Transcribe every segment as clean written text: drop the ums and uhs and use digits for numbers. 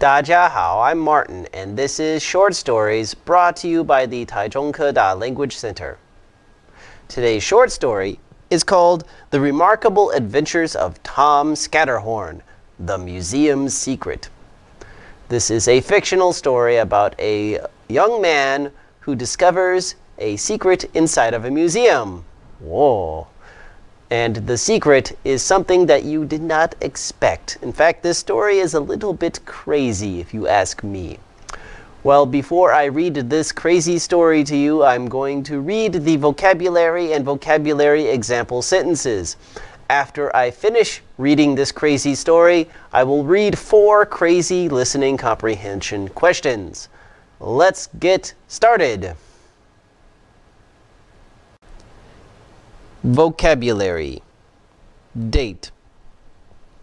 大家好, I'm Martin, and this is Short Stories brought to you by the Taichung Keda Language Center. Today's short story is called The Remarkable Adventures of Tom Scatterhorn, The Museum's Secret. This is a fictional story about a young man who discovers a secret inside of a museum. Whoa! And the secret is something that you did not expect. In fact, this story is a little bit crazy, if you ask me. Well, before I read this crazy story to you, I'm going to read the vocabulary and vocabulary example sentences. After I finish reading this crazy story, I will read 4 crazy listening comprehension questions. Let's get started. Vocabulary. Date.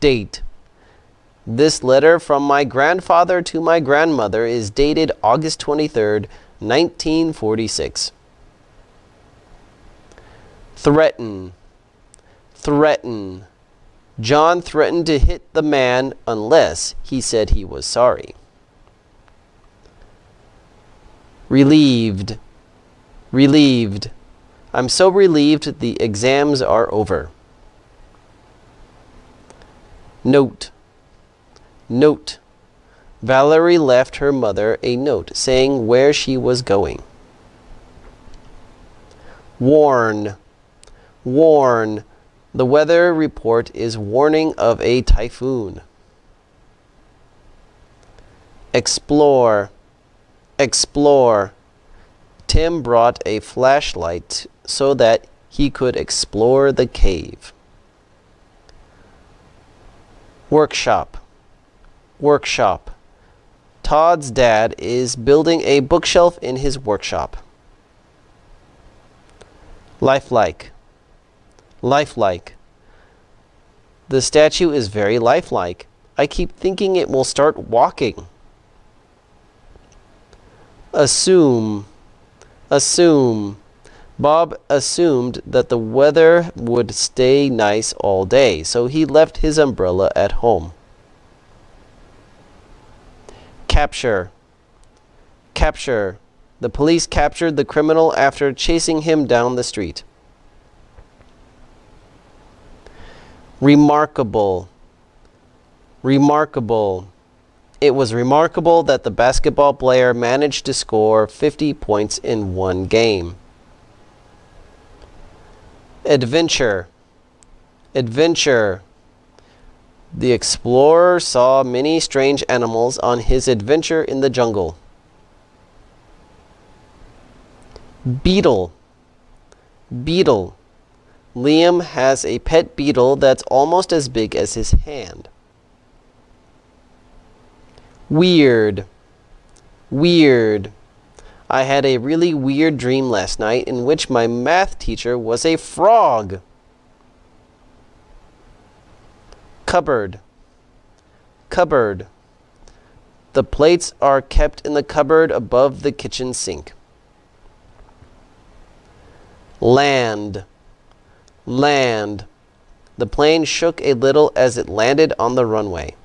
Date. This letter from my grandfather to my grandmother is dated August 23rd, 1946. Threaten. Threaten. John threatened to hit the man unless he said he was sorry. Relieved. Relieved. I'm so relieved the exams are over. Note. Note. Valerie left her mother a note saying where she was going. Warn. Warn. The weather report is warning of a typhoon. Explore. Explore. Tim brought a flashlight so that he could explore the cave. Workshop. Workshop. Todd's dad is building a bookshelf in his workshop. Lifelike. Lifelike. The statue is very lifelike. I keep thinking it will start walking. Assume. Assume. Bob assumed that the weather would stay nice all day, so he left his umbrella at home. Capture. Capture. The police captured the criminal after chasing him down the street. Remarkable. Remarkable. It was remarkable that the basketball player managed to score 50 points in one game. Adventure. Adventure. The explorer saw many strange animals on his adventure in the jungle. Beetle. Beetle. Liam has a pet beetle that's almost as big as his hand. Weird. Weird. I had a really weird dream last night in which my math teacher was a frog. Cupboard. Cupboard. The plates are kept in the cupboard above the kitchen sink. Land. Land. The plane shook a little as it landed on the runway.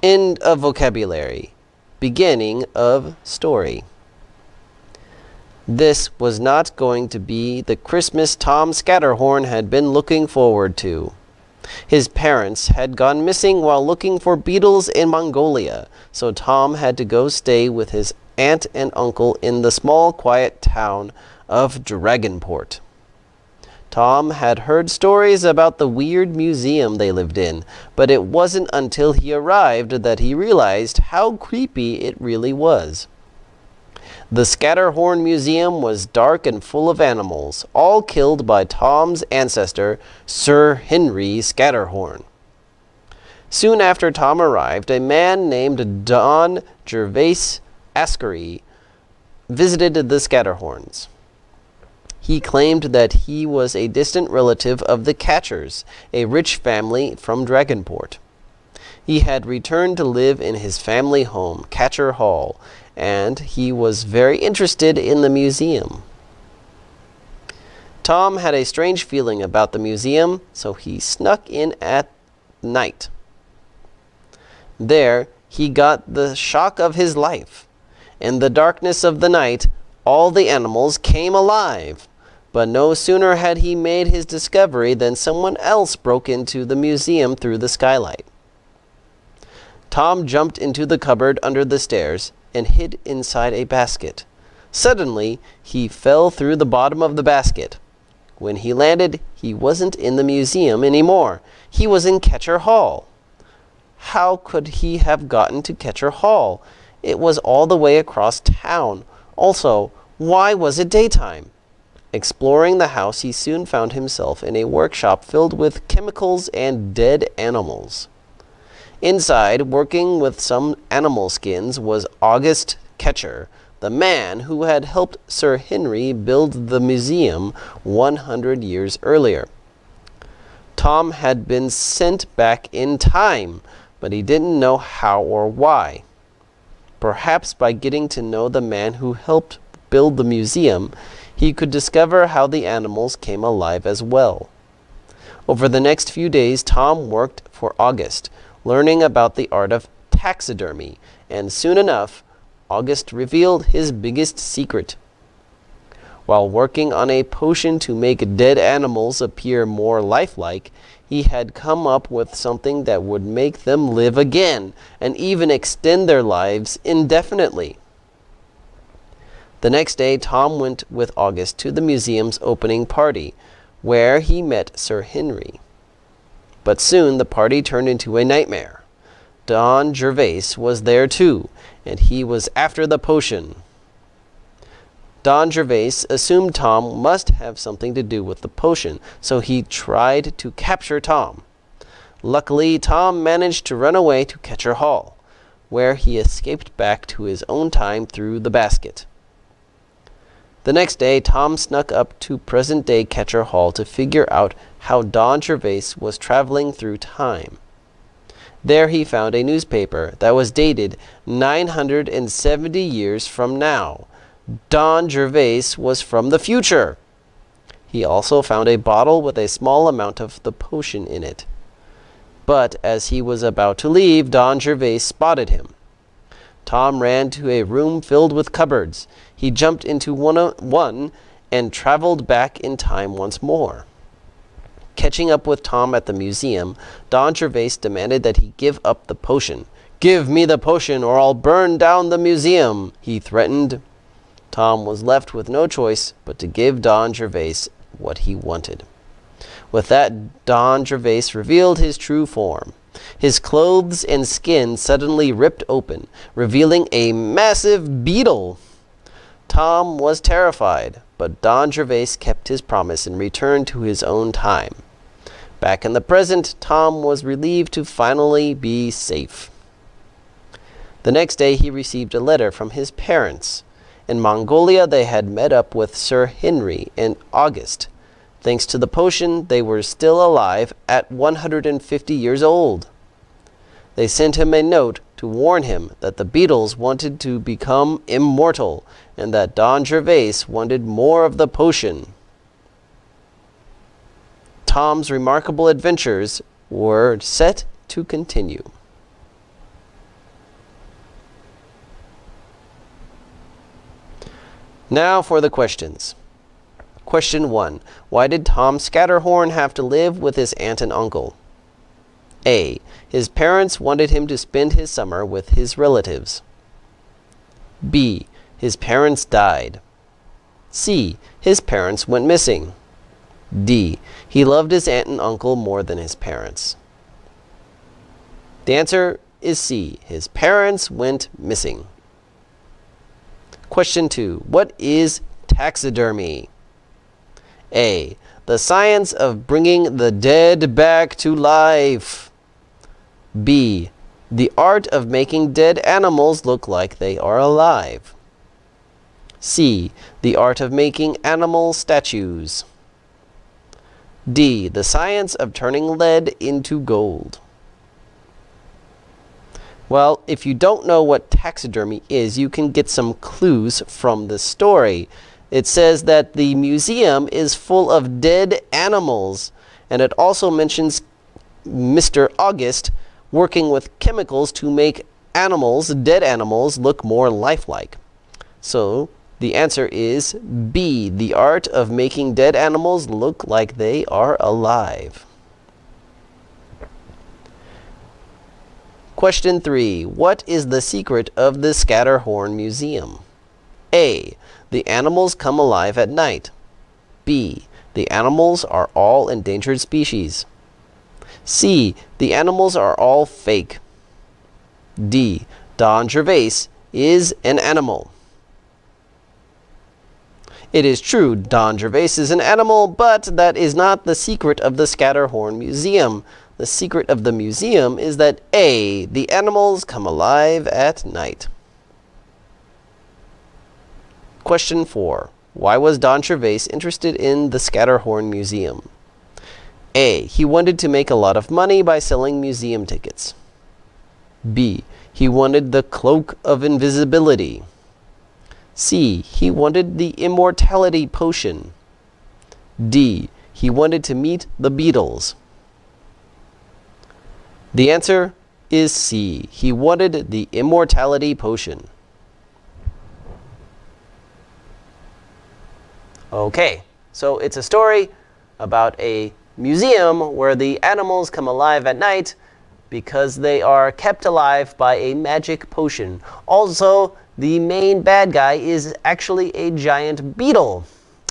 End of vocabulary. Beginning of story. This was not going to be the Christmas Tom Scatterhorn had been looking forward to. His parents had gone missing while looking for beetles in Mongolia, so Tom had to go stay with his aunt and uncle in the small, quiet town of Dragonport. Tom had heard stories about the weird museum they lived in, but it wasn't until he arrived that he realized how creepy it really was. The Scatterhorn Museum was dark and full of animals, all killed by Tom's ancestor, Sir Henry Scatterhorn. Soon after Tom arrived, a man named Don Gervais Askery visited the Scatterhorns. He claimed that he was a distant relative of the Catchers, a rich family from Dragonport. He had returned to live in his family home, Catcher Hall, and he was very interested in the museum. Tom had a strange feeling about the museum, so he snuck in at night. There, he got the shock of his life. In the darkness of the night, all the animals came alive. But no sooner had he made his discovery than someone else broke into the museum through the skylight. Tom jumped into the cupboard under the stairs and hid inside a basket. Suddenly, he fell through the bottom of the basket. When he landed, he wasn't in the museum anymore. He was in Catcher Hall. How could he have gotten to Catcher Hall? It was all the way across town. Also, why was it daytime? Exploring the house, he soon found himself in a workshop filled with chemicals and dead animals. Inside, working with some animal skins, was August Catcher, the man who had helped Sir Henry build the museum 100 years earlier. Tom had been sent back in time, but he didn't know how or why. Perhaps by getting to know the man who helped build the museum, he could discover how the animals came alive as well. Over the next few days, Tom worked for August, learning about the art of taxidermy, and soon enough, August revealed his biggest secret. While working on a potion to make dead animals appear more lifelike, he had come up with something that would make them live again, and even extend their lives indefinitely. The next day, Tom went with August to the museum's opening party, where he met Sir Henry. But soon the party turned into a nightmare. Don Gervais was there too, and he was after the potion. Don Gervais assumed Tom must have something to do with the potion, so he tried to capture Tom. Luckily, Tom managed to run away to Catcher Hall, where he escaped back to his own time through the basket. The next day, Tom snuck up to present-day Catcher Hall to figure out how Don Gervais was traveling through time. There he found a newspaper that was dated 970 years from now. Don Gervais was from the future. He also found a bottle with a small amount of the potion in it. But as he was about to leave, Don Gervais spotted him. Tom ran to a room filled with cupboards. He jumped into one and traveled back in time once more. Catching up with Tom at the museum, Don Gervais demanded that he give up the potion. "Give me the potion or I'll burn down the museum," he threatened. Tom was left with no choice but to give Don Gervais what he wanted. With that, Don Gervais revealed his true form. His clothes and skin suddenly ripped open, revealing a massive beetle. Tom was terrified, but Don Gervais kept his promise and returned to his own time. Back in the present, Tom was relieved to finally be safe. The next day, he received a letter from his parents. In Mongolia, they had met up with Sir Henry in August. Thanks to the potion, they were still alive at 150 years old. They sent him a note to warn him that the beetles wanted to become immortal and that Don Gervais wanted more of the potion. Tom's remarkable adventures were set to continue. Now for the questions. Question 1. Why did Tom Scatterhorn have to live with his aunt and uncle? A. His parents wanted him to spend his summer with his relatives. B. His parents died. C. His parents went missing. D. He loved his aunt and uncle more than his parents. The answer is C. His parents went missing. Question 2. What is taxidermy? A. The science of bringing the dead back to life. B. The art of making dead animals look like they are alive. C. The art of making animal statues. D. The science of turning lead into gold. Well, if you don't know what taxidermy is, you can get some clues from the story. It says that the museum is full of dead animals, and it also mentions Mr. August working with chemicals to make dead animals, look more lifelike. So the answer is B, the art of making dead animals look like they are alive. Question 3. What is the secret of the Scatterhorn Museum? A. The animals come alive at night. B. The animals are all endangered species. C. The animals are all fake. D. Don Gervais is an animal. It is true, Don Gervais is an animal, but that is not the secret of the Scatterhorn Museum. The secret of the museum is that A. The animals come alive at night. Question 4. Why was Don Gervais interested in the Scatterhorn Museum? A. He wanted to make a lot of money by selling museum tickets. B. He wanted the cloak of invisibility. C. He wanted the immortality potion. D. He wanted to meet the Beatles. The answer is C. He wanted the immortality potion. Okay, so it's a story about a museum where the animals come alive at night because they are kept alive by a magic potion. Also, the main bad guy is actually a giant beetle.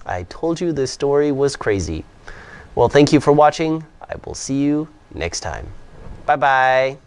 I told you this story was crazy. Well, thank you for watching. I will see you next time. Bye-bye.